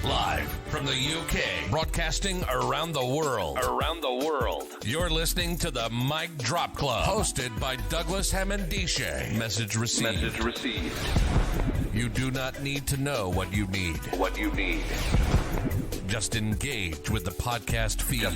Live from the UK, broadcasting around the world. You're listening to the Mic Ddrop Club, hosted by Douglas Hammond-Dische. Message received. You do not need to know what you need. Just engage with the podcast feed.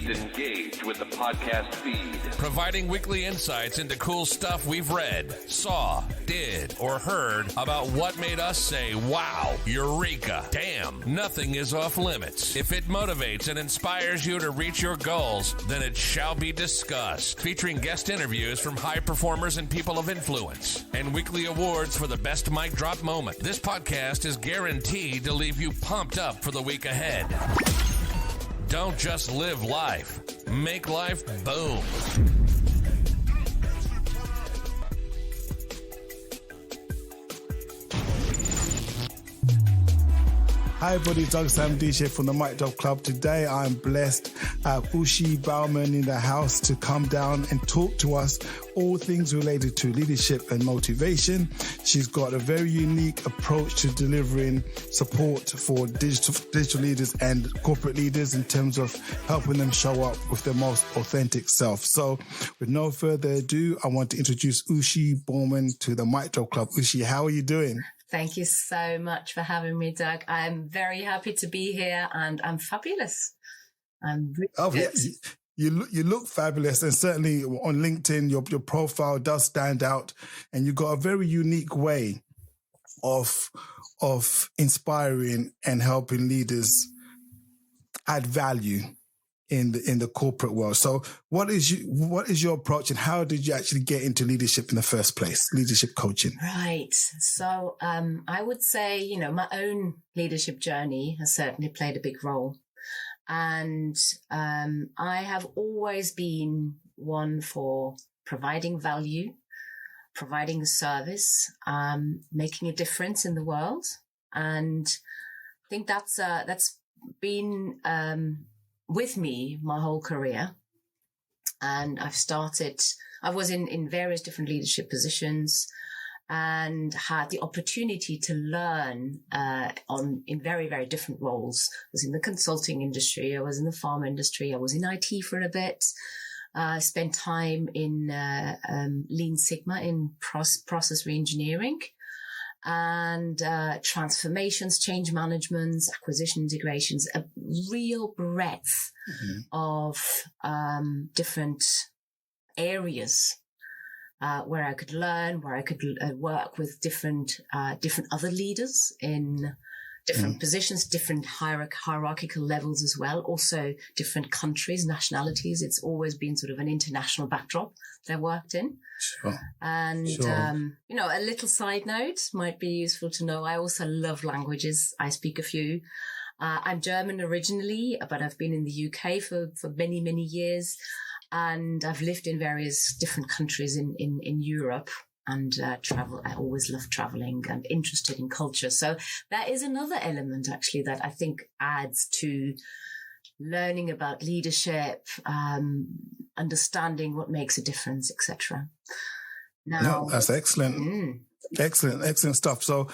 Providing weekly insights into cool stuff we've read, saw, did, or heard about what made us say, wow, eureka, damn, nothing is off limits. If it motivates and inspires you to reach your goals, then it shall be discussed. Featuring guest interviews from high performers and people of influence, and weekly awards for the best mic drop moment. This podcast is guaranteed to leave you pumped up for the week ahead. Don't just live life. Make life boom. Hi everybody, Douglas Hammond-Dische from the Mic Ddrop Club. Today I'm blessed to have Uschi Baumann in the house to come down and talk to us all things related to leadership and motivation. She's got a very unique approach to delivering support for digital leaders and corporate leaders in terms of helping them show up with their most authentic self. So with no further ado, I want to introduce Uschi Baumann to the Mic Ddrop Club. Uschi, how are you doing? Thank you so much for having me, Doug. I'm very happy to be here and I'm fabulous. I'm really good. Yeah. You look fabulous, and certainly on LinkedIn, your profile does stand out, and you've got a very unique way of inspiring and helping leaders add value in the corporate world. So what is your approach, and how did you actually get into leadership in the first place, leadership coaching? Right. So I would say, my own leadership journey has certainly played a big role. And I have always been one for providing value, providing a service, making a difference in the world. And I think that's been with me my whole career. And I was in various different leadership positions and had the opportunity to learn in very, very different roles. I was in the consulting industry, I was in the pharma industry, I was in IT for a bit. I spent time in Lean Sigma in process reengineering, and transformations, change management, acquisition integrations, a real breadth of different areas where I could learn, where I could work with different other leaders in different positions, different hierarchical levels as well, also different countries, nationalities. It's always been sort of an international backdrop that I worked in. Sure. And, a little side note might be useful to know. I also love languages. I speak a few. I'm German originally, but I've been in the UK for many, many years. And I've lived in various different countries in Europe and travel. I always love traveling and interested in culture. So that is another element actually that I think adds to learning about leadership, understanding what makes a difference, etc. Now, that's excellent. Excellent stuff. So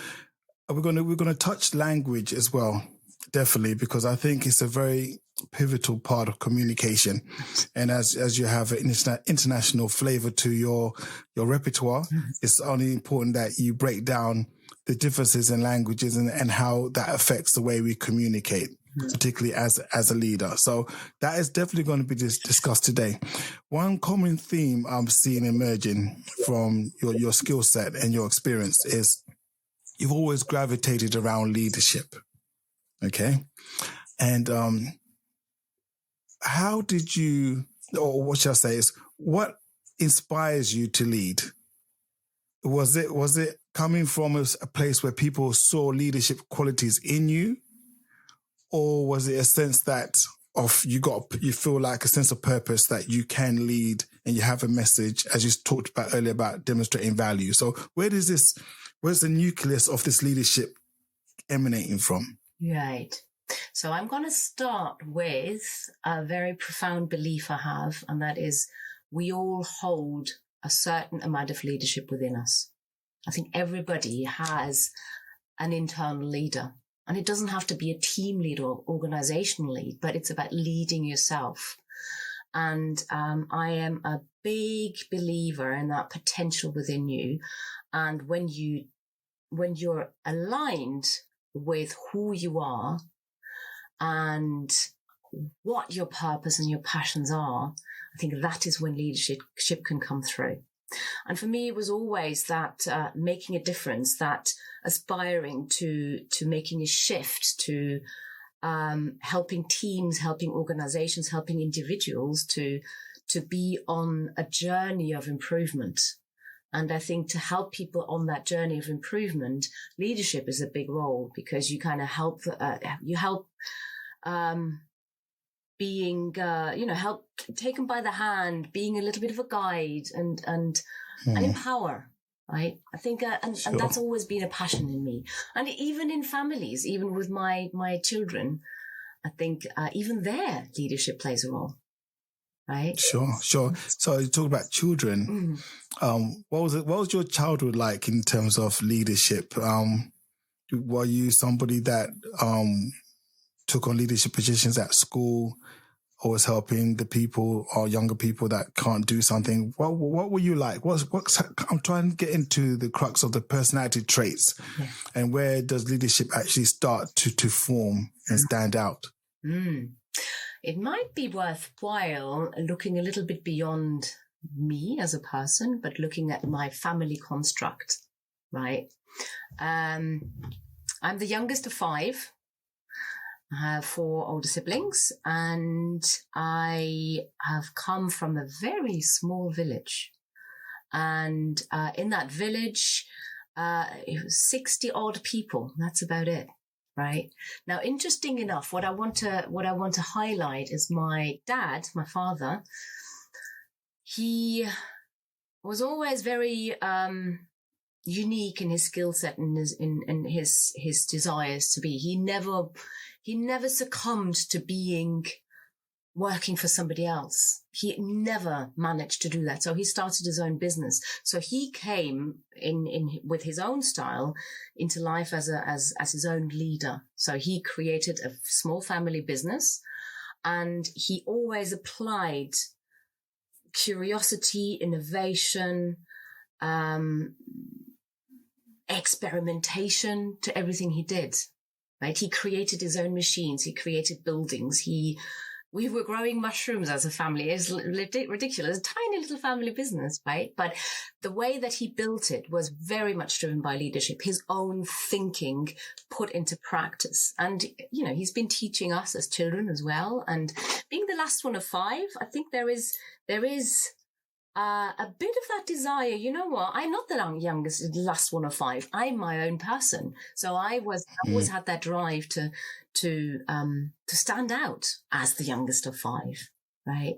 we're going to touch language as well, definitely, because I think it's a very pivotal part of communication. And as you have an international flavor to your repertoire, it's only important that you break down the differences in languages and how that affects the way we communicate, particularly as a leader. So that is definitely going to be discussed today. One common theme I'm seeing emerging from your skill set and your experience is you've always gravitated around leadership. Okay. And how did you, or what shall I say is, what inspires you to lead? Was it coming from a place where people saw leadership qualities in you? Or was it a sense that you feel like a sense of purpose that you can lead and you have a message, as you talked about earlier, about demonstrating value? So where's the nucleus of this leadership emanating from? Right. So I'm going to start with a very profound belief I have, and that is we all hold a certain amount of leadership within us. I think everybody has an internal leader. And it doesn't have to be a team lead or organizational lead, but it's about leading yourself. And I am a big believer in that potential within you. And when you're aligned with who you are and what your purpose and your passions are, I think that is when leadership can come through. And for me, it was always that making a difference, that aspiring to making a shift, to helping teams, helping organizations, helping individuals to be on a journey of improvement. And I think to help people on that journey of improvement, leadership is a big role, because you kind of help, help take them by the hand, being a little bit of a guide and empower, right? I think, and that's always been a passion in me. And even in families, even with my children, I think even their leadership plays a role. Right. Sure. So you talk about children. What was your childhood like in terms of leadership? Were you somebody that took on leadership positions at school, or was helping the people or younger people that can't do something? What were you like? I'm trying to get into the crux of the personality traits, and where does leadership actually start to form and stand out? It might be worthwhile looking a little bit beyond me as a person, but looking at my family construct, right? I'm the youngest of 5. I have 4 older siblings, and I have come from a very small village. And in that village, it was 60 odd people. That's about it. Right. Now, interesting enough, what I want to highlight is my dad, my father. He was always very unique in his skill set and his desires to be. He never succumbed to working for somebody else. He never managed to do that. So he started his own business. So he came in with his own style into life as his own leader. So he created a small family business, and he always applied curiosity, innovation, experimentation to everything he did. Right? He created his own machines. He created buildings. We were growing mushrooms as a family. It's ridiculous. A tiny little family business, right? But the way that he built it was very much driven by leadership, his own thinking put into practice. And, he's been teaching us as children as well. And being the last one of 5, I think there is a bit of that desire. You know what? I'm not the last one of 5. I'm my own person. So I always had that drive to stand out as the youngest of 5, right?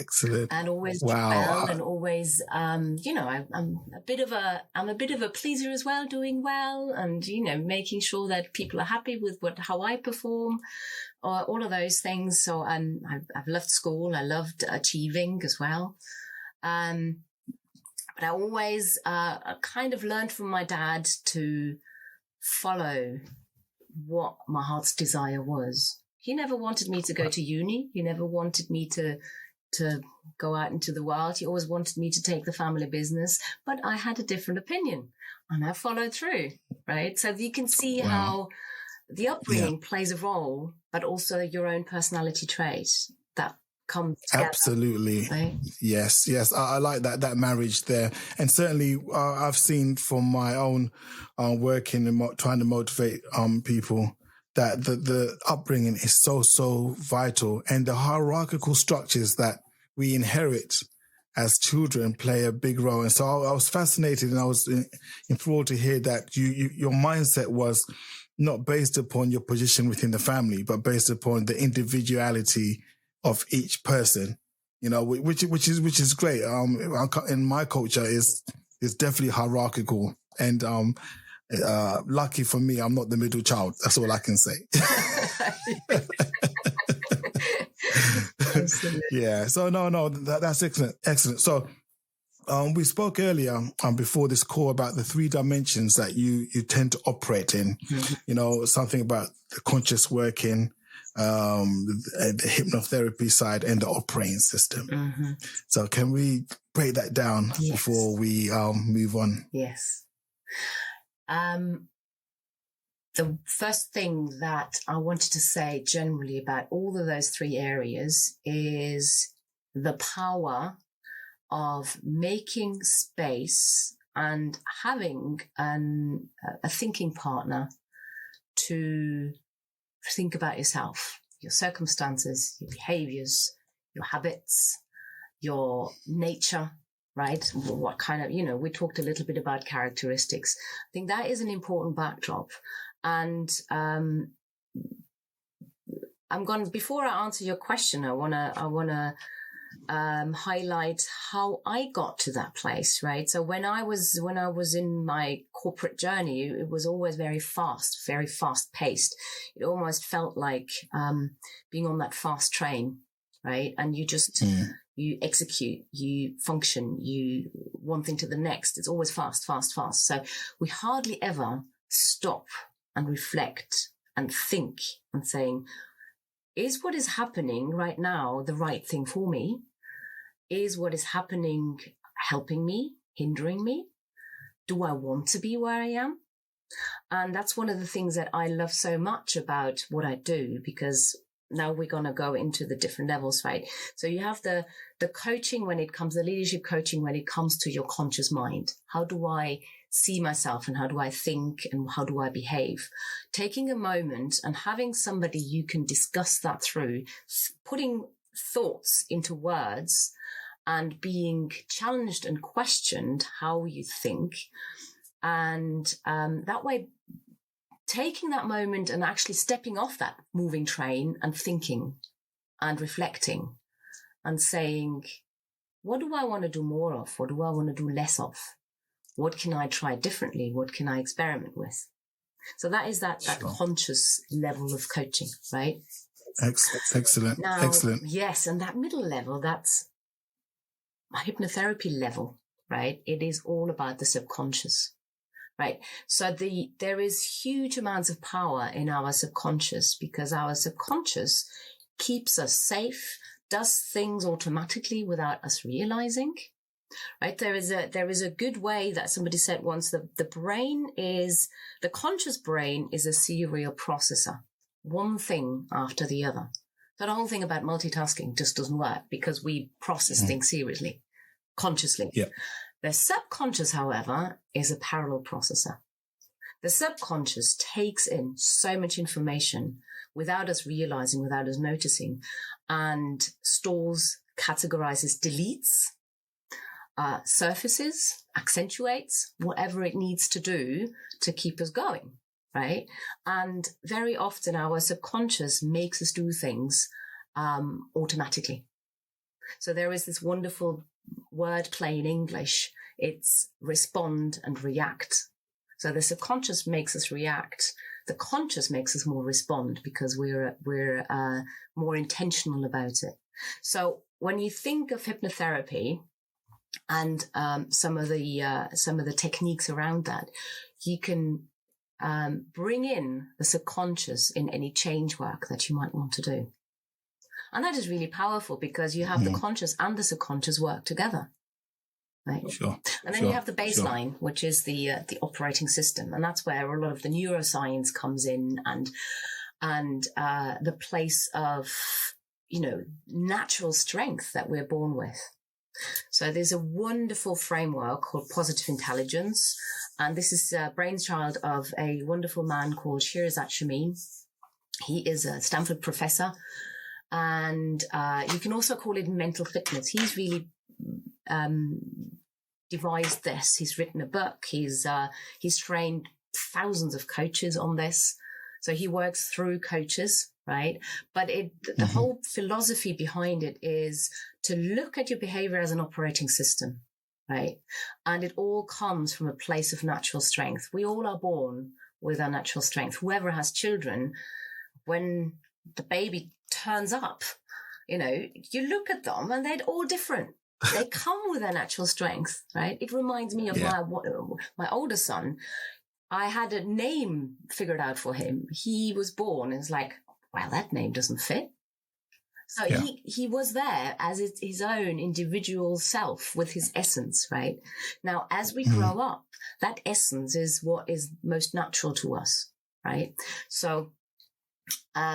Excellent. And always do well, and always, I'm a bit of a pleaser as well, doing well, and making sure that people are happy with how I perform, or all of those things. So I've loved school. I loved achieving as well. But I always kind of learned from my dad to follow what my heart's desire was. He never wanted me to go to uni. He never wanted me to go out into the world. He always wanted me to take the family business, but I had a different opinion, and I followed through, right? So you can see how the upbringing plays a role, but also your own personality trait that come together. Absolutely. Right? Yes. I like that marriage there. And certainly I've seen from my own working and trying to motivate people that the upbringing is so vital, and the hierarchical structures that we inherit as children play a big role. And so I was fascinated, and I was enthralled to hear that your mindset was not based upon your position within the family, but based upon the individuality of each person, which is great. In my culture is definitely hierarchical, and lucky for me, I'm not the middle child. That's all I can say. Yeah. So no, that's excellent. So we spoke earlier before this call about the 3 dimensions that you tend to operate in. Mm-hmm. You know, something about the conscious working, the hypnotherapy side, and the operating system. Mm-hmm. So can we break that down before we move on? Yes. The first thing that I wanted to say generally about all of those 3 areas is the power of making space and having a thinking partner to think about yourself, your circumstances, your behaviors, your habits, your nature, right? What kind of, we talked a little bit about characteristics. I think that is an important backdrop. And before I answer your question, I want to highlight how I got to that place, right? So when I was in my corporate journey, it was always very fast paced. It almost felt like being on that fast train, right? And you just you execute, you function, you one thing to the next. It's always fast. So we hardly ever stop and reflect and think and saying, is what is happening right now the right thing for me? Is what is happening helping me, hindering me? Do I want to be where I am? And that's one of the things that I love so much about what I do, because now we're going to go into the different levels, right? So you have the coaching when it comes, the leadership coaching when it comes to your conscious mind. How do I see myself and how do I think and how do I behave? Taking a moment and having somebody you can discuss that through, putting thoughts into words and being challenged and questioned how you think. And that way, taking that moment and actually stepping off that moving train and thinking and reflecting and saying, what do I want to do more of? What do I want to do less of? What can I try differently? What can I experiment with? So that is that conscious level of coaching, right? Excellent. Now, Excellent. Yes. And that middle level, that's a hypnotherapy level, right? It is all about the subconscious, right? So there is huge amounts of power in our subconscious because our subconscious keeps us safe, does things automatically without us realizing. Right. There is a good way that somebody said once, the conscious brain is a serial processor, one thing after the other. So the whole thing about multitasking just doesn't work because we process things seriously, consciously. Yeah. The subconscious, however, is a parallel processor. The subconscious takes in so much information without us realizing, without us noticing, and stores, categorizes, deletes, surfaces, accentuates, whatever it needs to do to keep us going, right? And very often our subconscious makes us do things automatically. So there is this wonderful word play in English. It's respond and react. So the subconscious makes us react. The conscious makes us more respond because we're more intentional about it. So when you think of hypnotherapy, and some of the techniques around that, you can bring in the subconscious in any change work that you might want to do. And that is really powerful because you have the conscious and the subconscious work together. Right? Sure. And then you have the baseline, which is the operating system. And that's where a lot of the neuroscience comes in and the place of, natural strength that we're born with. So there's a wonderful framework called positive intelligence. And this is a brainchild of a wonderful man called Shirzad Chamine. He is a Stanford professor. And you can also call it mental fitness. He's really devised this. He's written a book. He's trained thousands of coaches on this. So he works through coaches, right? But the whole philosophy behind it is to look at your behavior as an operating system, right? And it all comes from a place of natural strength. We all are born with our natural strength. Whoever has children, when the baby turns up, you look at them and they're all different. They come with their natural strength, right? It reminds me of my older son. I had a name figured out for him. He was born and it's like, well, that name doesn't fit. So he was there as his own individual self with his essence, right? Now, as we grow up, that essence is what is most natural to us, right? So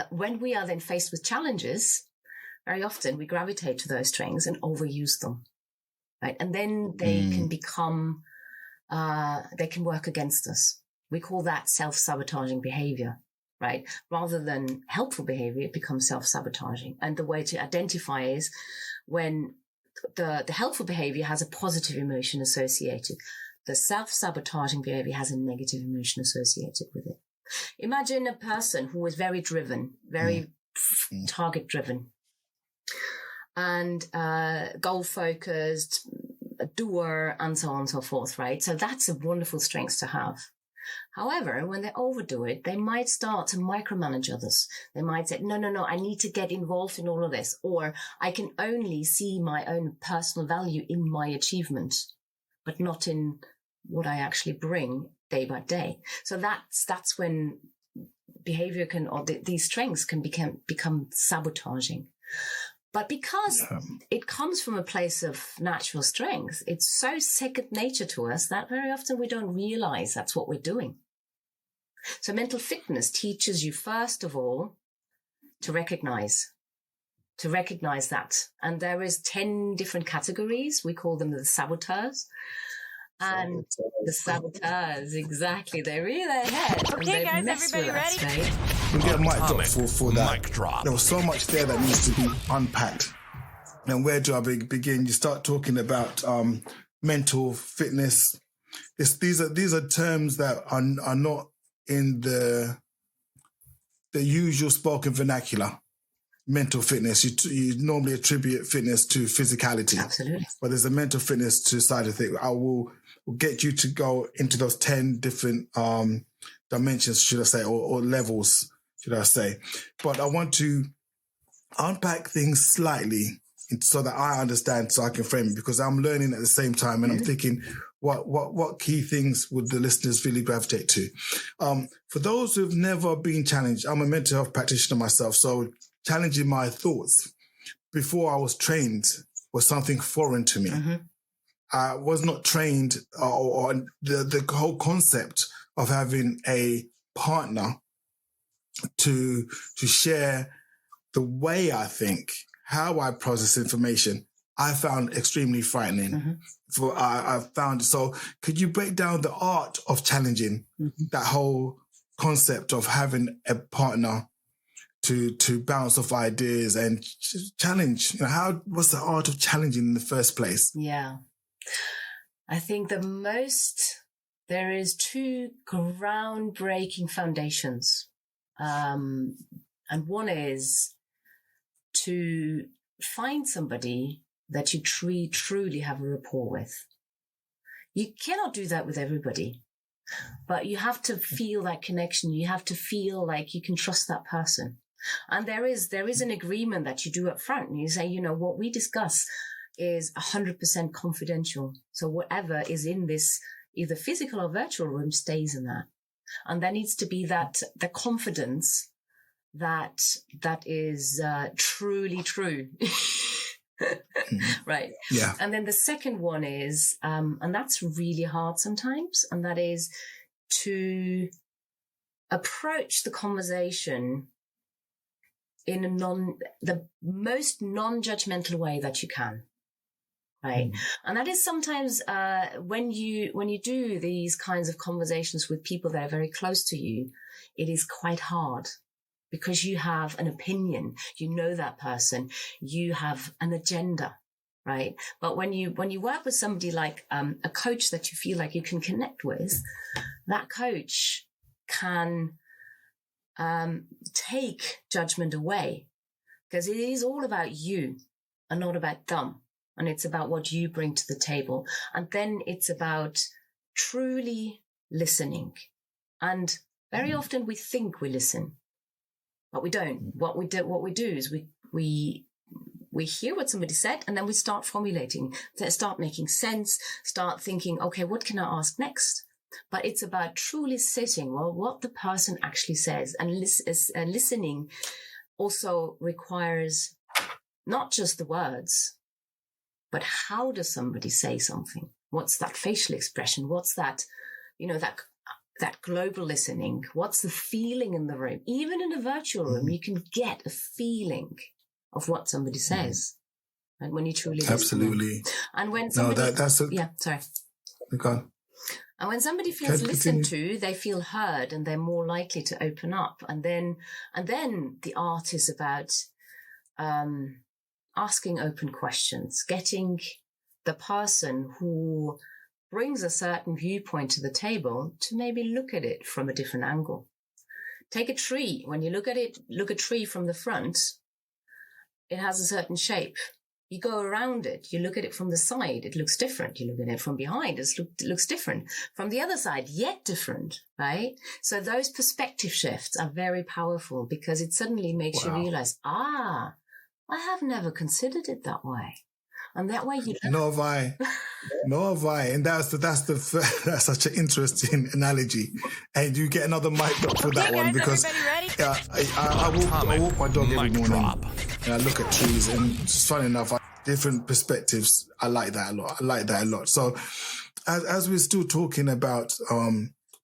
when we are then faced with challenges, very often we gravitate to those strengths and overuse them, right? And then they can become, they can work against us. We call that self-sabotaging behavior, right? Rather than helpful behavior, it becomes self-sabotaging. And the way to identify is when the helpful behavior has a positive emotion associated. The self-sabotaging behavior has a negative emotion associated with it. Imagine a person who is very driven, very target-driven, and goal-focused, a doer, and so on and so forth, right? So that's a wonderful strength to have. However, when they overdo it, they might start to micromanage others. They might say, no, I need to get involved in all of this, or I can only see my own personal value in my achievement, but not in what I actually bring day by day. So that's when behavior can, or these strengths can become sabotaging. But because it comes from a place of natural strength, it's so second nature to us that very often we don't realize that's what we're doing. So mental fitness teaches you, first of all, to recognize that. And there is 10 different categories. We call them the saboteurs. And the saboteurs, exactly. They're in their head. Okay, guys, everybody ready? Right? We get a mic drop for that. Mic drop. There was so much there that needs to be unpacked. And where do I begin? You start talking about mental fitness. These are terms that are not in the usual spoken vernacular. Mental fitness, you normally attribute fitness to physicality. Absolutely. But there's a mental fitness to side of things. I will get you to go into those 10 different dimensions, should I say, or levels, should I say. But I want to unpack things slightly so that I understand, so I can frame it, because I'm learning at the same time, and I'm thinking, what key things would the listeners really gravitate to? For those who've never been challenged, I'm a mental health practitioner myself, so challenging my thoughts before I was trained was something foreign to me. I was not trained, or the whole concept of having a partner to share the way I think, how I process information, I found extremely frightening. I found, so could you break down the art of challenging that whole concept of having a partner to bounce off ideas and challenge? What's the art of challenging in the first place? Yeah. I think there is 2 groundbreaking foundations. And one is to find somebody that you truly have a rapport with. You cannot do that with everybody, but you have to feel that connection. You have to feel like you can trust that person. And there is an agreement that you do up front. And you say, what we discuss is 100% confidential. So whatever is in this, either physical or virtual room, stays in that. And there needs to be the confidence that is truly true. Right. Yeah. And then the second one is, and that's really hard sometimes, and that is to approach the conversation in the most non-judgmental way that you can. Right. And that is sometimes, when you do these kinds of conversations with people that are very close to you, it is quite hard because you have an opinion, you know that person, you have an agenda, right? But when you work with somebody like a coach that you feel like you can connect with, that coach can take judgment away, because it is all about you and not about them. And it's about what you bring to the table. And then it's about truly listening. And very often we think we listen, but we don't. What we do is we We hear what somebody said, and then we start formulating, start making sense, start thinking, okay, what can I ask next? But it's about truly sitting, well, what the person actually says, and listening also requires not just the words, but how does somebody say something? What's that facial expression? What's that, that global listening? What's the feeling in the room? Even in a virtual room, you can get a feeling of what somebody says. And when you truly listen. Absolutely. And when somebody, sorry. Okay. And when somebody feels listened to, they feel heard, and they're more likely to open up. And then the art is about asking open questions, getting the person who brings a certain viewpoint to the table to maybe look at it from a different angle. Take a tree. When you look at a tree from the front, it has a certain shape. You go around it, you look at it from the side, it looks different. You look at it from behind, it looks different. From the other side, yet different, right? So those perspective shifts are very powerful, because it suddenly makes you realize, I have never considered it that way. And that way you Nor have I. And that's such an interesting analogy. And you get another mic drop for that one, because I walk my dog every morning and I look at trees, and it's funny enough, different perspectives. I like that a lot. So as we're still talking about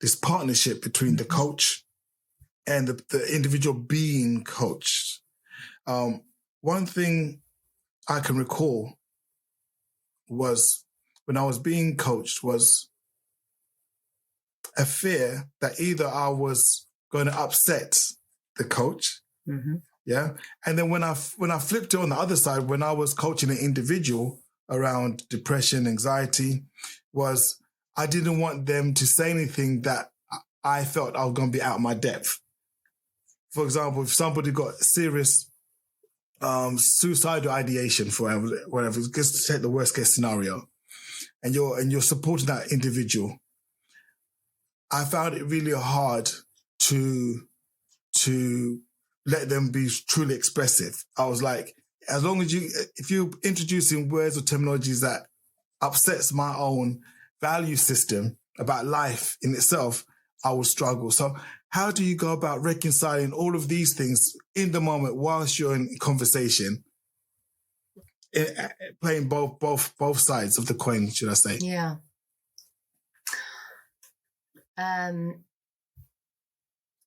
this partnership between the coach and the individual being coached, one thing I can recall was when I was being coached was a fear that either I was going to upset the coach, and then when I flipped it on the other side, when I was coaching an individual around depression, anxiety, was I didn't want them to say anything that I felt I was going to be out of my depth. For example, if somebody got serious suicidal ideation, for whatever, just to take the worst case scenario, and you're supporting that individual, I found it really hard to let them be truly expressive. I was like, as long as if you're introducing words or terminologies that upsets my own value system about life in itself, I would struggle. So how do you go about reconciling all of these things in the moment whilst you're in conversation, playing both sides of the coin, should I say? Yeah.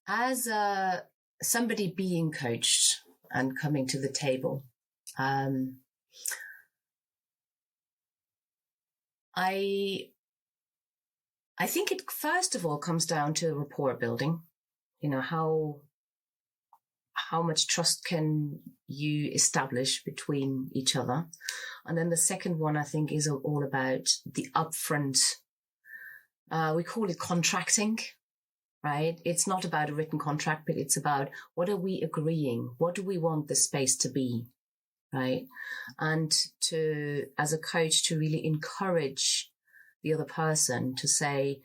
As somebody being coached and coming to the table, I think it first of all comes down to rapport building. How much trust can you establish between each other? And then the second one, I think, is all about the upfront, we call it contracting, right? It's not about a written contract, but it's about what are we agreeing? What do we want the space to be, right? And as a coach, to really encourage the other person to say,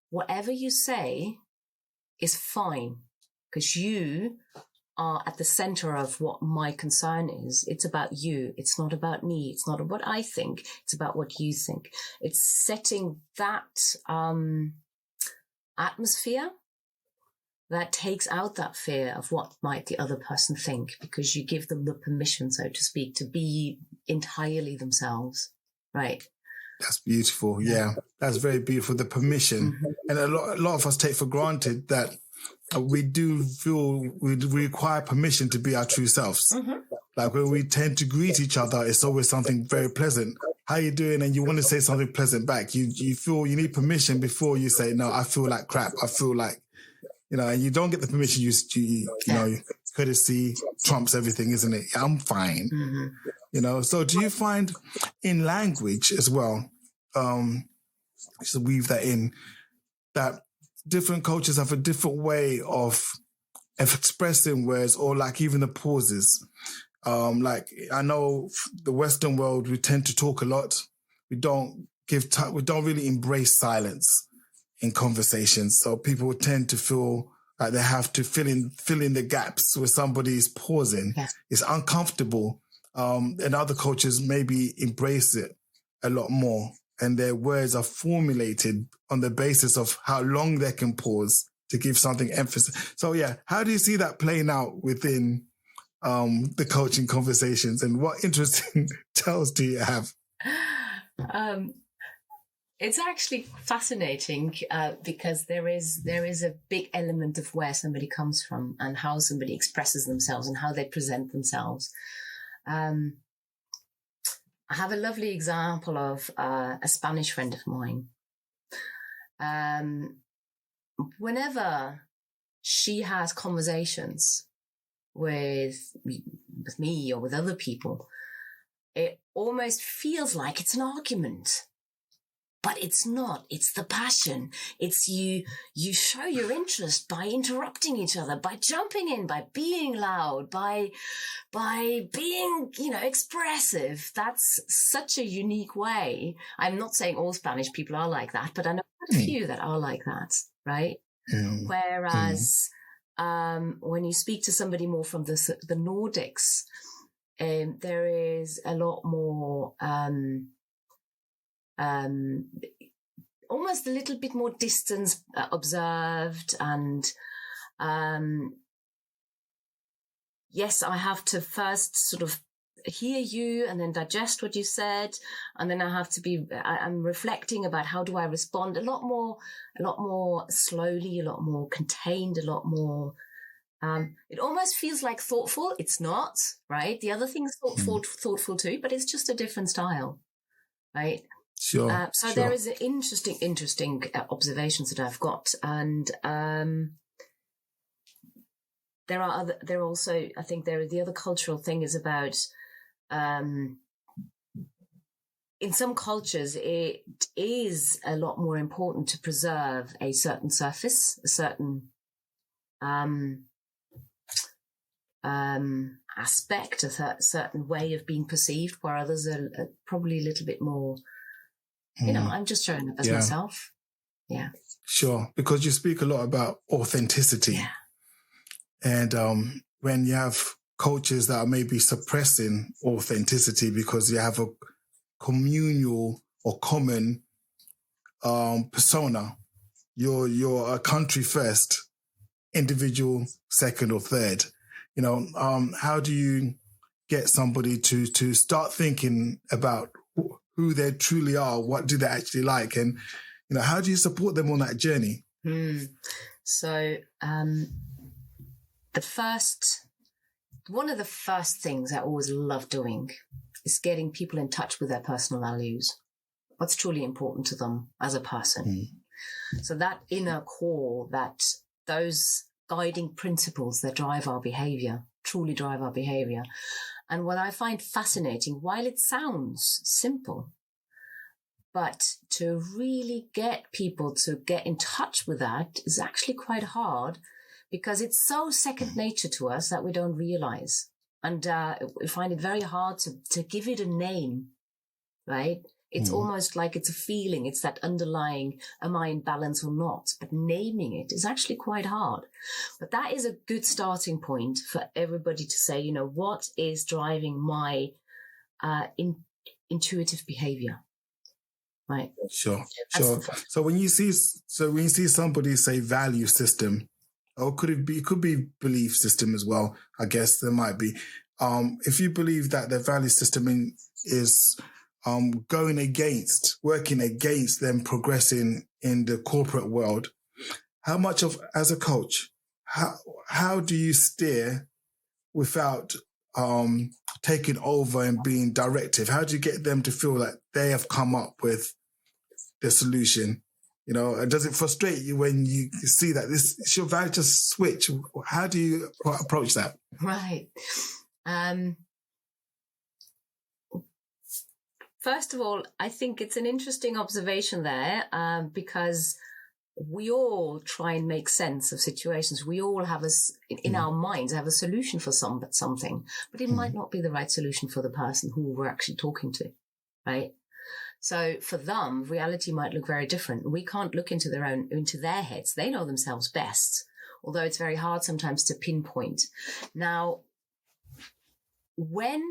whatever you say is fine, because you are at the center of what my concern is. It's about you. It's not about me. It's not what I think. It's about what you think. It's setting that atmosphere that takes out that fear of what might the other person think, because you give them the permission, so to speak, to be entirely themselves, right? That's beautiful. Yeah, that's very beautiful. The permission. And a lot of us take for granted that we do feel we require permission to be our true selves. Like when we tend to greet each other, it's always something very pleasant. How you doing? And you want to say something pleasant back. You feel you need permission before you say, no, I feel like crap. I feel like, and you don't get the permission. You courtesy trumps everything, isn't it? I'm fine. So do you find in language as well, just to weave that in, that different cultures have a different way of expressing words, or like even the pauses? Like I know the Western world, we tend to talk a lot. We don't give time. We don't really embrace silence in conversations. So people tend to feel like they have to fill in the gaps where somebody is pausing. It's uncomfortable. and other cultures maybe embrace it a lot more, and their words are formulated on the basis of how long they can pause to give something emphasis. So yeah, how do you see that playing out within the coaching conversations, and what interesting tales do you have? It's actually fascinating because there is a big element of where somebody comes from and how somebody expresses themselves and how they present themselves. I have a lovely example of a Spanish friend of mine. Whenever she has conversations with me or with other people, it almost feels like it's an argument. But it's not. It's the passion. It's you show your interest by interrupting each other, by jumping in, by being loud, by being, expressive. That's such a unique way. I'm not saying all Spanish people are like that, but I know quite a few that are like that, right? Whereas when you speak to somebody more from the Nordics, there is a lot more... almost a little bit more distance observed, and yes, I have to first sort of hear you and then digest what you said, and then I'm reflecting about how do I respond a lot more slowly, a lot more contained, a lot more it almost feels like thoughtful. It's not, right? The other thing's thoughtful too, but it's just a different style, right? Sure. So there is an interesting observations that I've got, and there are also, I think the other cultural thing is about, in some cultures it is a lot more important to preserve a certain surface, a certain aspect, a certain way of being perceived, where others are probably a little bit more. I'm just showing up as myself. Yeah. Sure. Because you speak a lot about authenticity. Yeah. And when you have cultures that are maybe suppressing authenticity because you have a communal or common persona, you're a country first, individual second or third. How do you get somebody to start thinking about who they truly are, what do they actually like, and how do you support them on that journey? So one of the first things I always love doing is getting people in touch with their personal values, what's truly important to them as a person. So that inner core, that those guiding principles that drive our behavior, truly drive our behavior. And what I find fascinating, while it sounds simple, but to really get people to get in touch with that is actually quite hard, because it's so second nature to us that we don't realize. And we find it very hard to give it a name, right? It's almost like it's a feeling. It's that underlying, am I in balance or not? But naming it is actually quite hard. But that is a good starting point for everybody to say, what is driving my intuitive behavior? Right. Sure. So when you see somebody say value system, or it could be belief system as well, I guess there might be. If you believe that the value system is working against them progressing in the corporate world, how much of, as a coach, how do you steer without taking over and being directive? How do you get them to feel that they have come up with the solution? Does it frustrate you when you see that this should value just switch? How do you approach that? Right. First of all, I think it's an interesting observation there, because we all try and make sense of situations. We all have in our minds have a solution for something, but it might not be the right solution for the person who we're actually talking to, right? So for them, reality might look very different. We can't look into their heads. They know themselves best, although it's very hard sometimes to pinpoint. Now, when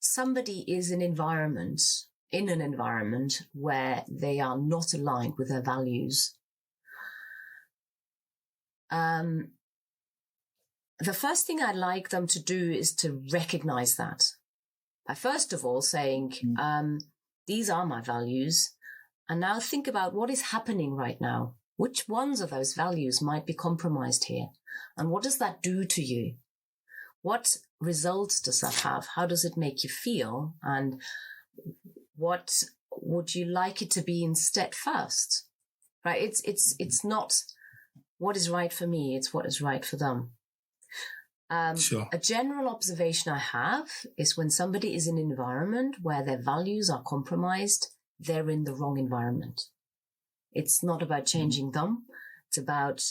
somebody is in an environment where they are not aligned with their values, the first thing I'd like them to do is to recognize that. By first of all saying, these are my values. And now think about what is happening right now. Which ones of those values might be compromised here? And what does that do to you? What results does that have? How does it make you feel? And what would you like it to be instead first? Right? It's not what is right for me. It's what is right for them. Sure. A general observation I have is when somebody is in an environment where their values are compromised, they're in the wrong environment. It's not about changing them. It's about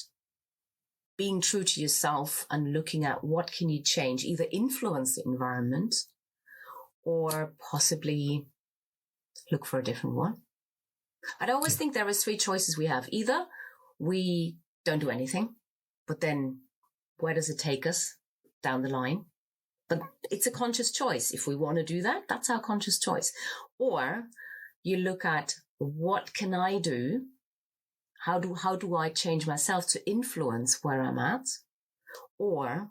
being true to yourself and looking at what can you change, either influence the environment or possibly look for a different one. I'd always think there are three choices we have. Either we don't do anything, but then where does it take us down the line? But it's a conscious choice. If we want to do that, that's our conscious choice. Or you look at, what can I do? How do I change myself to influence where I'm at? Or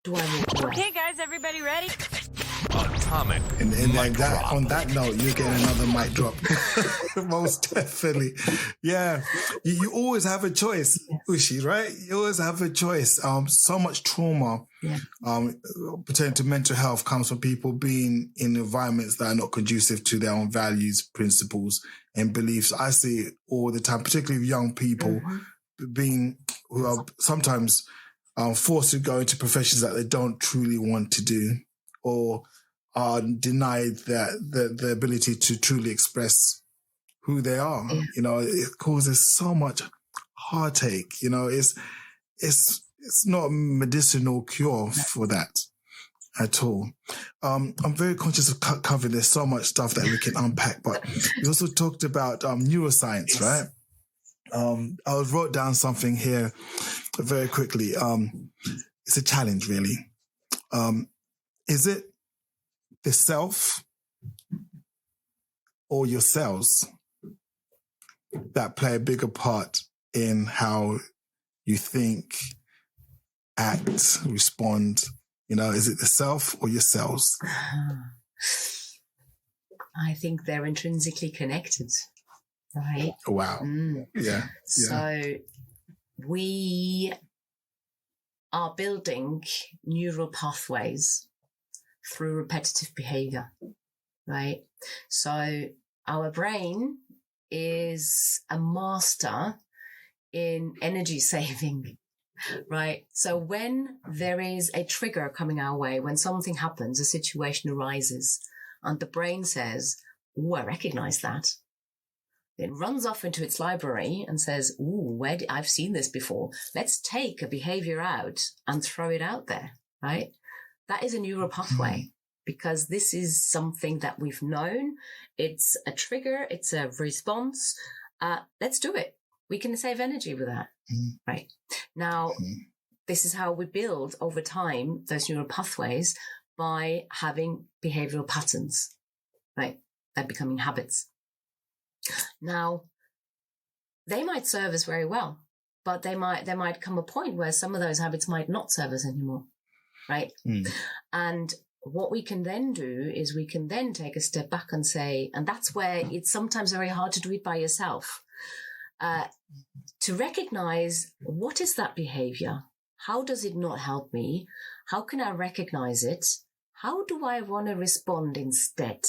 do I move away? Okay, guys, everybody ready? Atomic. And then on that note, you're getting another mic drop. Most definitely. Yeah. You always have a choice, Uschi, right? You always have a choice. So much trauma pertaining to mental health comes from people being in environments that are not conducive to their own values, principles, and beliefs. I see it all the time, particularly with young people who are sometimes forced to go into professions that they don't truly want to do, or are denied the ability to truly express who they are. Yeah. You know, it causes so much heartache. You know, it's not a medicinal cure for that at all. I'm very conscious of covering. There's so much stuff that we can unpack, but we also talked about neuroscience, right? I wrote down something here very quickly. It's a challenge, really. Is it the self or your cells that play a bigger part in how you think, act, respond? You know, is it the self or your cells? I think they're intrinsically connected, right? Wow. Yeah. So we are building neural pathways through repetitive behavior, right? So our brain is a master in energy saving, right? So when there is a trigger coming our way, when something happens, a situation arises, and the brain says, "Ooh, I recognize that." It runs off into its library and says, "Ooh, I've seen this before. Let's take a behavior out and throw it out there," right? That is a neural pathway, because this is something that we've known. It's a trigger. It's a response. Let's do it. We can save energy with that, right? Now, this is how we build over time those neural pathways, by having behavioral patterns, right? They're becoming habits. Now, they might serve us very well, but there might come a point where some of those habits might not serve us anymore, right? And what we can then do is we can then take a step back and say, and that's where it's sometimes very hard to do it by yourself, to recognize, what is that behavior? How does it not help me? How can I recognize it? How do I want to respond instead?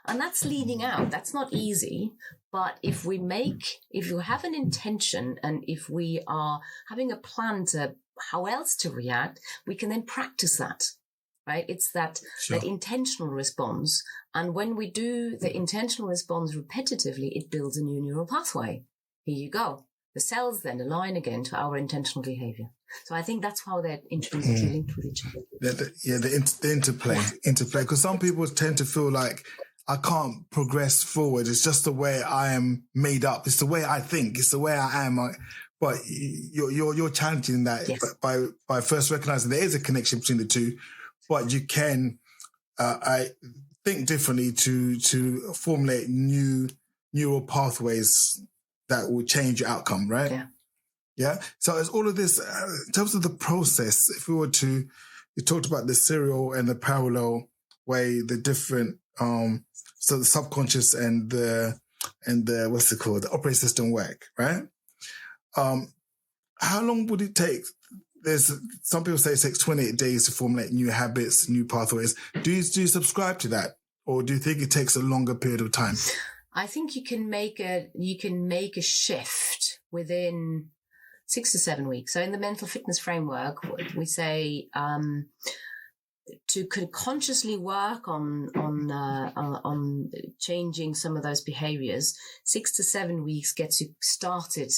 And that's leading out. That's not easy. But if you have an intention, and if we are having a plan to how else to react, we can then practice that, right? It's that intentional response. And when we do the intentional response repetitively, it builds a new neural pathway. Here you go. The cells then align again to our intentional behavior. So I think that's how they're intrinsically linked with each other. The interplay. Because some people tend to feel like, I can't progress forward. It's just the way I am made up. It's the way I think. It's the way I am. But you're challenging that by first recognizing there is a connection between the two, but you can I think differently to formulate new neural pathways that will change your outcome, right? Yeah. Yeah. So as all of this, in terms of the process, if we were to, you talked about the serial and the parallel way, the different, so the subconscious and the what's it called, the operating system work, right? How long would it take? There's some people say it takes 28 days to formulate new habits, new pathways. Do you subscribe to that, or do you think it takes a longer period of time? I think you can make a shift within 6 to 7 weeks. So in the mental fitness framework, we say to consciously work on changing some of those behaviors, 6 to 7 weeks gets you started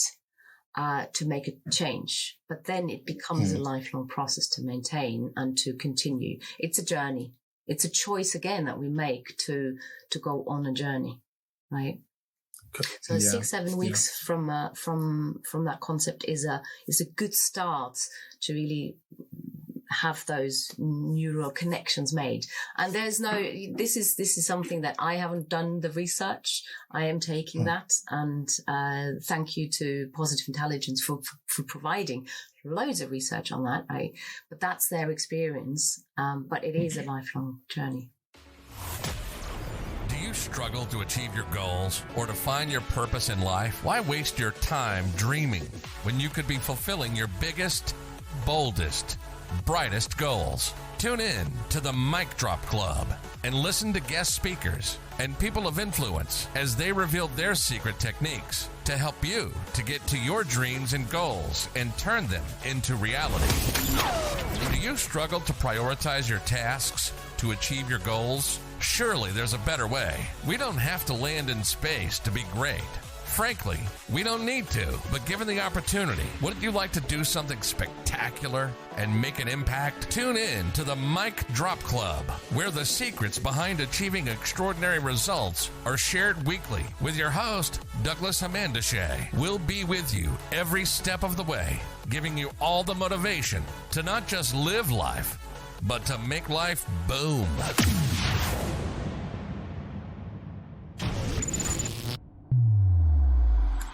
to make a change. But then it becomes a lifelong process to maintain and to continue. It's a journey. It's a choice again that we make to go on a journey, right? So 6-7 weeks from that concept is a good start to really have those neural connections made. And this is something that I haven't done the research. I am taking that, and thank you to Positive Intelligence for providing loads of research on that. But that's their experience. But it is a lifelong journey. Do you struggle to achieve your goals or to find your purpose in life? Why waste your time dreaming when you could be fulfilling your biggest, boldest, brightest goals? Tune in to the Mic Ddrop Club and listen to guest speakers and people of influence as they reveal their secret techniques to help you to get to your dreams and goals and turn them into reality. Do you struggle to prioritize your tasks to achieve your goals? Surely there's a better way. We don't have to land in space to be great. Frankly, we don't need to, but given the opportunity, wouldn't you like to do something spectacular and make an impact? Tune in to the Mic Ddrop Club, where the secrets behind achieving extraordinary results are shared weekly with your host, Douglas Hamandashay. We'll be with you every step of the way, giving you all the motivation to not just live life, but to make life boom.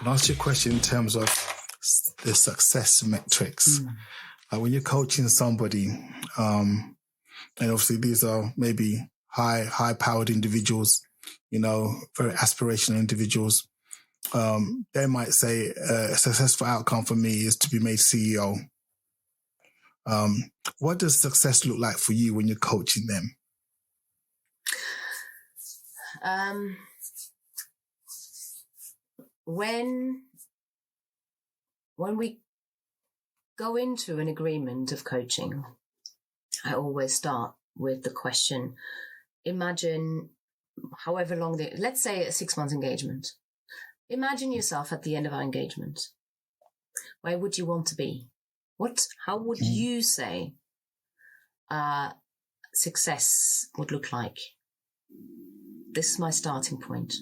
I'll ask you a question in terms of the success metrics. When you're coaching somebody, and obviously these are maybe high-powered individuals, very aspirational individuals, they might say a successful outcome for me is to be made CEO. What does success look like for you when you're coaching them? When we go into an agreement of coaching, I always start with the question, imagine however long, let's say a 6-month engagement. Imagine yourself at the end of our engagement. Where would you want to be? How would you say success would look like? This is my starting point.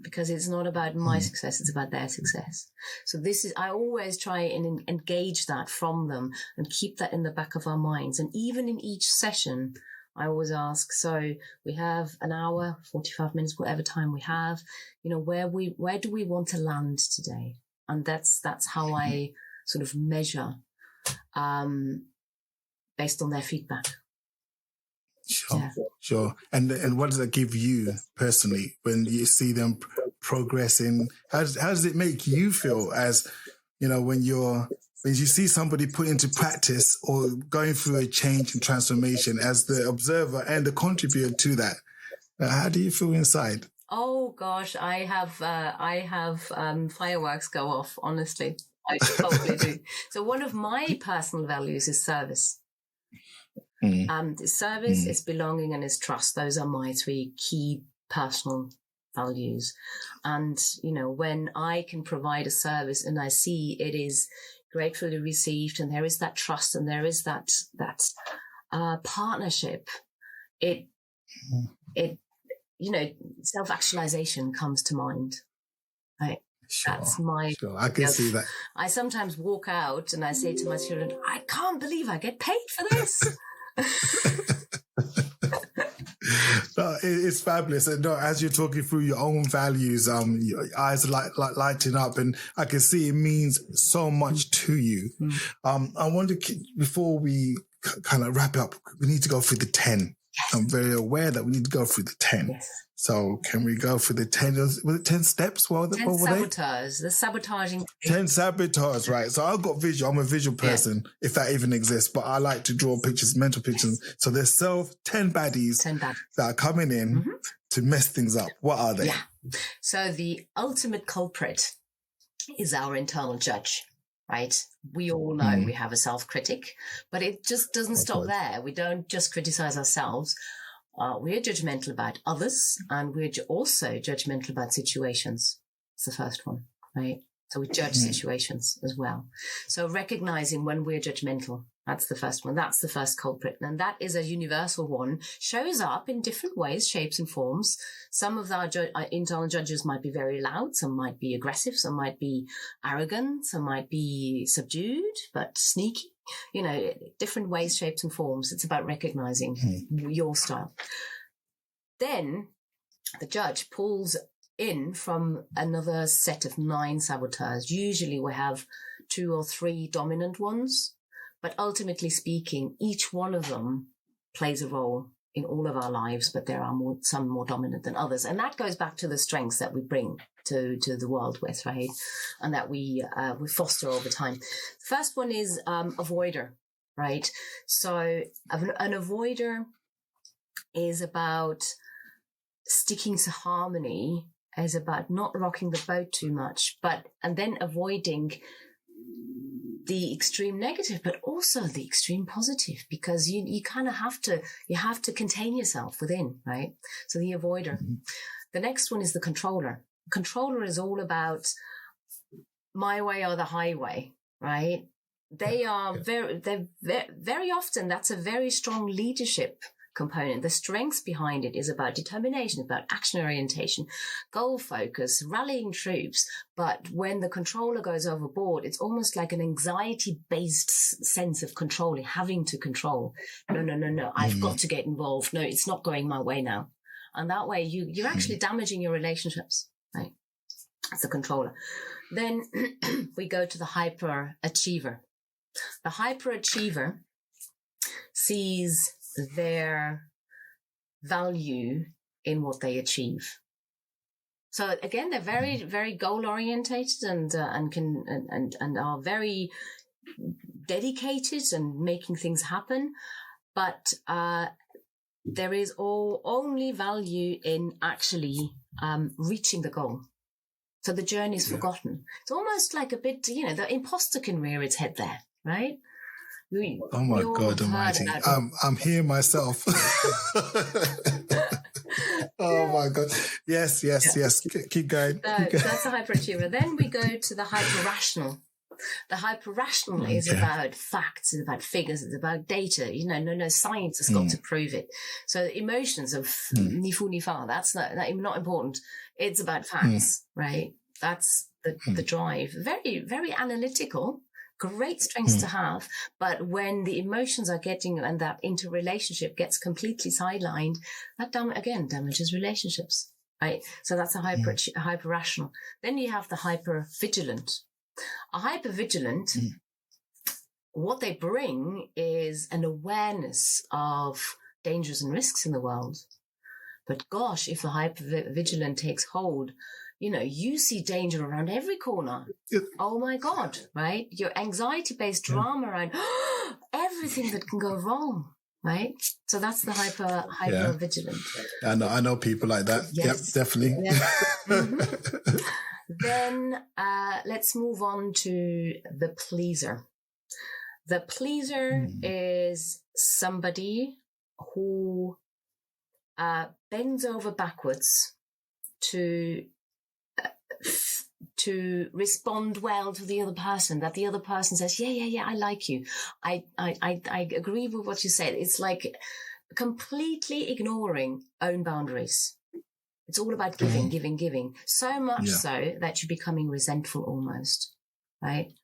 Because it's not about my success, it's about their success. So I always try and engage that from them and keep that in the back of our minds. And even in each session, I always ask, so we have an hour, 45 minutes, whatever time we have, where do we want to land today? And that's how I sort of measure, based on their feedback. Sure. And what does that give you personally when you see them progressing? How does it make you feel as, when you see somebody put into practice or going through a change and transformation as the observer and the contributor to that? How do you feel inside? Oh gosh, I have fireworks go off, honestly. I totally do. So one of my personal values is service. Service is belonging and is trust. Those are my 3 key personal values. And, when I can provide a service and I see it is gratefully received and there is that trust and there is that partnership, it self-actualization comes to mind. Right? Sure, that's my. Sure. I can see that. I sometimes walk out and I say to my children, I can't believe I get paid for this. No, it's fabulous. And no, as you're talking through your own values, your eyes are lighting up, and I can see it means so much to you. I wonder, before we kind of wrap up, we need to go through the 10. Yes. I'm very aware that we need to go through the 10. Yes. So can we go through the 10? Was it 10 steps? 10 saboteurs. The sabotaging. 10 saboteurs, right. So I've got visual. I'm a visual person, if that even exists. But I like to draw pictures, mental pictures. Yes. So there's 10 baddies that are coming in to mess things up. What are they? Yeah. So the ultimate culprit is our internal judge. Right? We all know we have a self-critic, but it just doesn't stop there. We don't just criticize ourselves. We're judgmental about others, and we're also judgmental about situations. It's the first one, right? So we judge situations as well. So recognizing when we're judgmental, that's the first one. That's the first culprit. And that is a universal one, shows up in different ways, shapes and forms. Some of our internal judges might be very loud. Some might be aggressive. Some might be arrogant. Some might be subdued, but sneaky. You know, different ways, shapes and forms. It's about recognizing your style. Then the judge pulls in from another set of 9 saboteurs. Usually we have 2 or 3 dominant ones, but ultimately speaking, each one of them plays a role in all of our lives, but there are some more dominant than others. And that goes back to the strengths that we bring to the world with, right? And that we foster over time. The first one is avoider, right? So an avoider is about sticking to harmony, is about not rocking the boat too much, and then avoiding the extreme negative, but also the extreme positive, because you kind of have to contain yourself within, right? So the avoider. The next one is the controller. Controller is all about my way or the highway, right? They are very often, that's a very strong leadership component. The strengths behind it is about determination, about action orientation, goal focus, rallying troops. But when the controller goes overboard, it's almost like an anxiety-based sense of controlling, having to control. No. I've got to get involved. No, it's not going my way now. And that way you're actually damaging your relationships, right? That's a controller. Then we go to the hyperachiever. The hyperachiever sees their value in what they achieve. So again, they're very, very goal orientated and are very dedicated and making things happen. But there is only value in actually reaching the goal. So the journey is forgotten. It's almost like a bit, the imposter can rear its head there, right? Oh my God almighty. I'm here myself. Oh my God. Yes. Keep going. That's the hyperachiever. Then we go to the hyper-rational. The hyper-rational is about facts, it's about figures, it's about data. No science has got to prove it. So emotions of ni fu ni fa, that's not important. It's about facts, right? That's the drive. Very, very analytical. Great strengths to have, but when the emotions are getting and that interrelationship gets completely sidelined, that damages relationships, right? So that's a hyper rational. Then you have the hyper vigilant. A hyper vigilant, what they bring is an awareness of dangers and risks in the world. But gosh, if the hyper vigilant takes hold, you see danger around every corner. Oh my God, right? Your anxiety-based drama around everything that can go wrong, right? So that's the hyper vigilant. I know people like that. Yes. Yep, definitely. Yes. Then let's move on to the pleaser. The pleaser is somebody who bends over backwards to respond well to the other person, that the other person says, yeah, I like you. I agree with what you said. It's like completely ignoring own boundaries. It's all about giving. So much so that you're becoming resentful almost, right?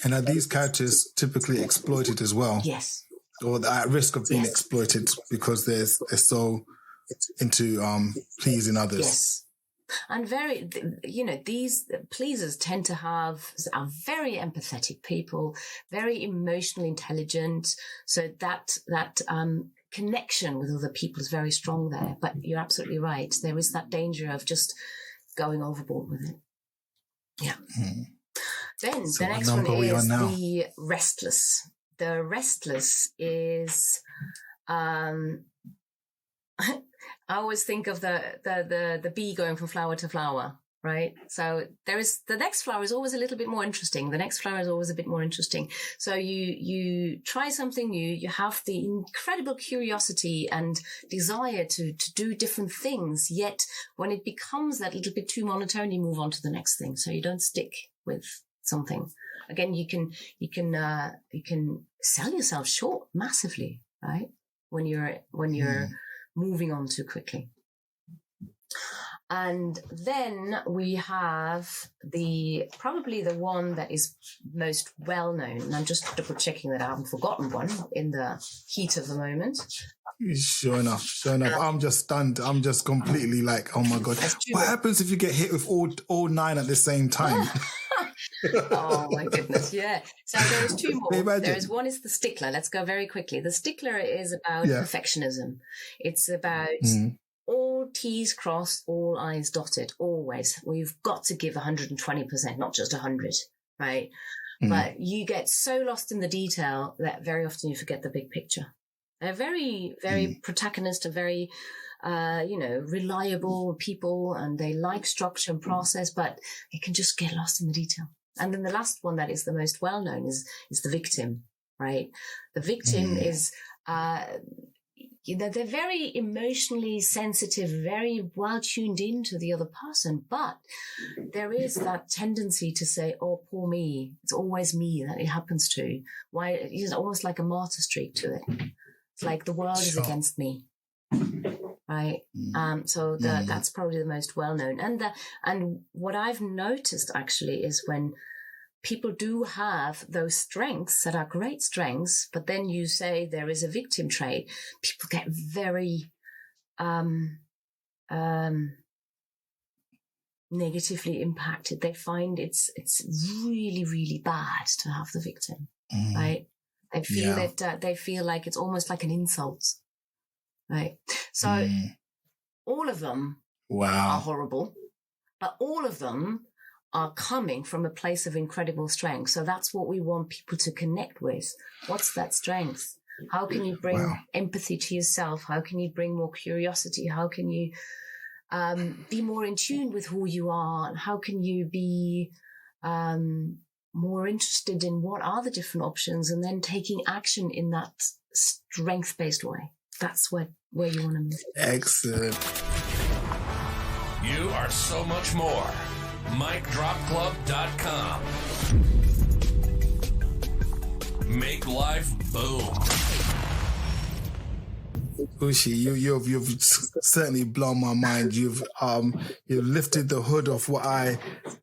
And are these characters typically exploited as well? Yes. Or at risk of being exploited because they're so into pleasing others. Yes. And these pleasers tend to are very empathetic people, very emotionally intelligent. So that connection with other people is very strong there. But you're absolutely right. There is that danger of just going overboard with it. Yeah. Then So the next one is the restless. The restless is, I always think of the bee going from flower to flower, right? So the next flower is always a little bit more interesting. The next flower is always a bit more interesting. So you try something new, you have the incredible curiosity and desire to do different things. Yet when it becomes that little bit too monotone, you move on to the next thing. So you don't stick with something. Again, you can sell yourself short massively, right? When you're moving on too quickly. And then we have probably the one that is most well known. And I'm just double checking that I haven't forgotten one in the heat of the moment. Sure enough. I'm just stunned. I'm just completely like, oh my God. What happens if you get hit with all 9 at the same time? Oh my goodness, yeah. So there's 2 more. Imagine. There's one is the stickler. Let's go very quickly. The stickler is about perfectionism. It's about all T's crossed, all I's dotted, always. We've got to give 120%, not just 100, right? But you get so lost in the detail that very often you forget the big picture. They're very, very protagonist, and very, reliable people, and they like structure and process, but they can just get lost in the detail. And then the last one that is the most well-known is the victim, right? The victim is, they're very emotionally sensitive, very well tuned into the other person, but there is that tendency to say, oh, poor me. It's always me that it happens to. Why? It's almost like a martyr streak to it. It's like the world is against me. Right. So that's probably the most well-known. And what I've noticed actually is when people do have those strengths that are great strengths, but then you say there is a victim trait, people get very negatively impacted. They find it's really, really bad to have the victim, right? They feel they feel like it's almost like an insult, right? So all of them are horrible, but all of them are coming from a place of incredible strength. So that's what we want people to connect with. What's that strength? How can you bring empathy to yourself? How can you bring more curiosity? How can you be more in tune with who you are? How can you be more interested in what are the different options, and then taking action in that strength-based way? That's where you want to move. Excellent. You are so much more. MicDropClub.com. Make life boom. Uschi, you've certainly blown my mind. You've lifted the hood of what I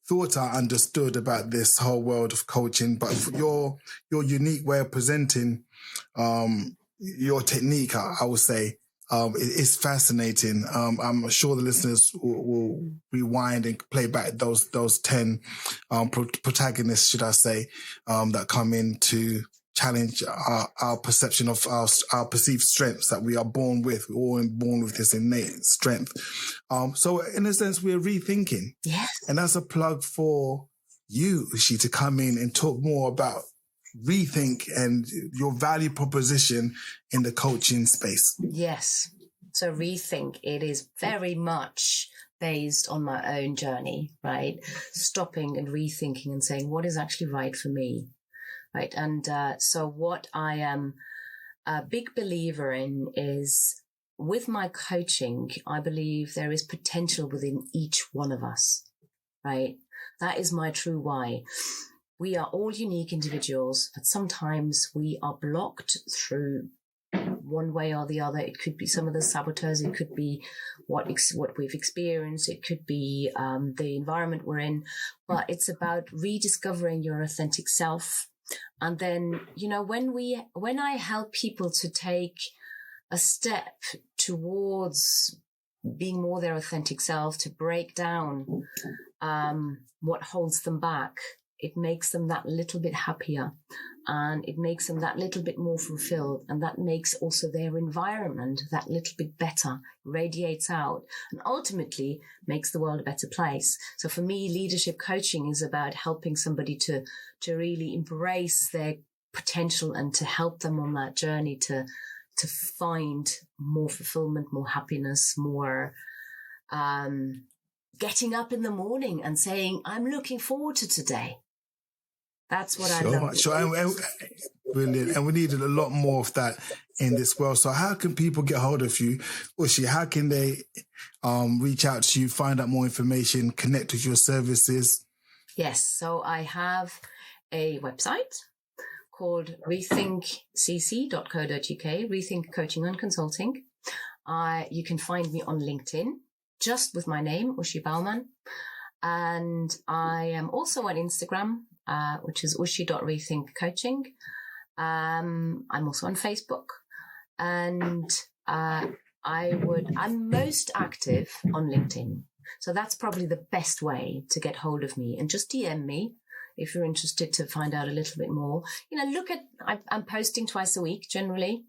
thought I understood about this whole world of coaching, but your unique way of presenting your technique, I would say, is fascinating. I'm sure the listeners will rewind and play back those 10 protagonists, should I say, that come in to challenge our perception of our perceived strengths that we are born with. We're all born with this innate strength. So in a sense, we're rethinking. Yes. And that's a plug for you, Uschi, to come in and talk more about rethink and your value proposition in the coaching space. Yes. So rethink, it is very much based on my own journey, right? Stopping and rethinking and saying, what is actually right for me? Right. And so what I am a big believer in is, with my coaching, I believe there is potential within each one of us. Right. That is my true why. We are all unique individuals, but sometimes we are blocked through one way or the other. It could be some of the saboteurs. It could be what we've experienced. It could be the environment we're in. But it's about rediscovering your authentic self. And then, when I help people to take a step towards being more their authentic self, to break down what holds them back, it makes them that little bit happier, and it makes them that little bit more fulfilled, and that makes also their environment that little bit better, radiates out, and ultimately makes the world a better place. So for me, leadership coaching is about helping somebody to really embrace their potential and to help them on that journey to find more fulfillment, more happiness, more getting up in the morning and saying, I'm looking forward to today. That's what I love. Sure. And brilliant. And we needed a lot more of that in this world. So how can people get hold of you, Uschi? How can they reach out to you, find out more information, connect with your services? Yes. So I have a website called rethinkcc.co.uk, Rethink Coaching and Consulting. You can find me on LinkedIn, just with my name, Uschi Baumann. And I am also on Instagram, which is uschi.rethinkcoaching. I'm also on Facebook. And I'm most active on LinkedIn. So that's probably the best way to get hold of me. And just DM me if you're interested to find out a little bit more. I'm posting twice a week generally.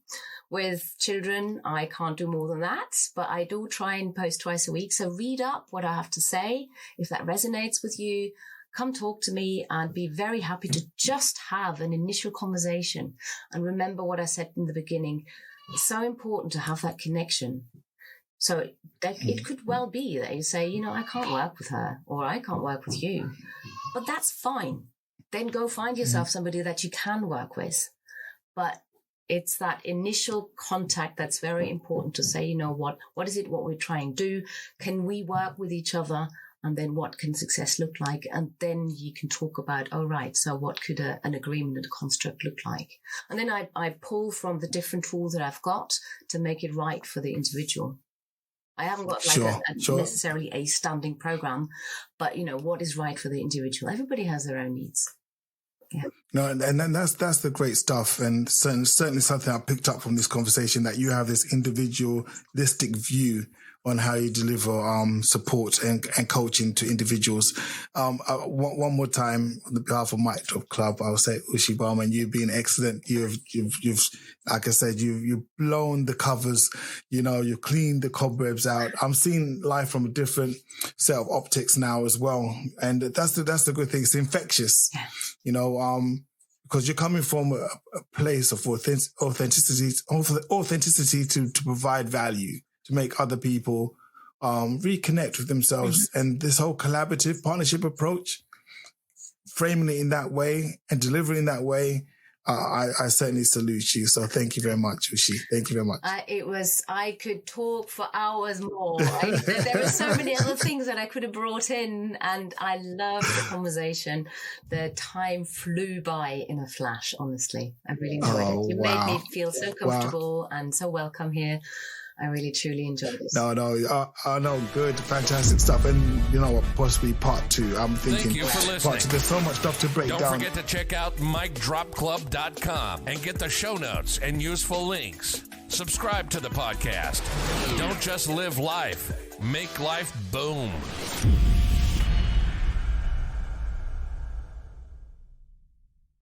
With children, I can't do more than that, but I do try and post twice a week. So read up what I have to say. If that resonates with you, come talk to me, and be very happy to just have an initial conversation. And remember what I said in the beginning. It's so important to have that connection. So that it could well be that you say, I can't work with her, or I can't work with you. But that's fine. Then go find yourself somebody that you can work with. But it's that initial contact that's very important to say, what is it, what we're trying to do? Can we work with each other? And then what can success look like? And then you can talk about, so what could an agreement and a construct look like? And then I pull from the different tools that I've got to make it right for the individual. I haven't got necessarily a standing program, but what is right for the individual? Everybody has their own needs. Yeah. No, and that's the great stuff, and certainly something I picked up from this conversation, that you have this individualistic view on how you deliver support and coaching to individuals. One more time, on behalf of Mic Ddrop Club, I will say, Uschi Baumann, you've been excellent. You've like I said, you've blown the covers. You've cleaned the cobwebs out. I'm seeing life from a different set of optics now as well, and that's the good thing. It's infectious, because you're coming from a place of authenticity to provide value, to make other people reconnect with themselves. And this whole collaborative partnership approach, framing it in that way and delivering that way, I certainly salute you. So thank you very much, Uschi. Thank you very much. I could talk for hours more. There are so many other things that I could have brought in, and I love the conversation. The time flew by in a flash, honestly. I really enjoyed it. You made me feel so comfortable and so welcome here. I really, truly enjoyed this. No, good, fantastic stuff. And possibly part two. I'm thinking. Thank you for listening. Part two. There's so much stuff to break down. Don't forget to check out micdropclub.com and get the show notes and useful links. Subscribe to the podcast. Don't just live life. Make life boom.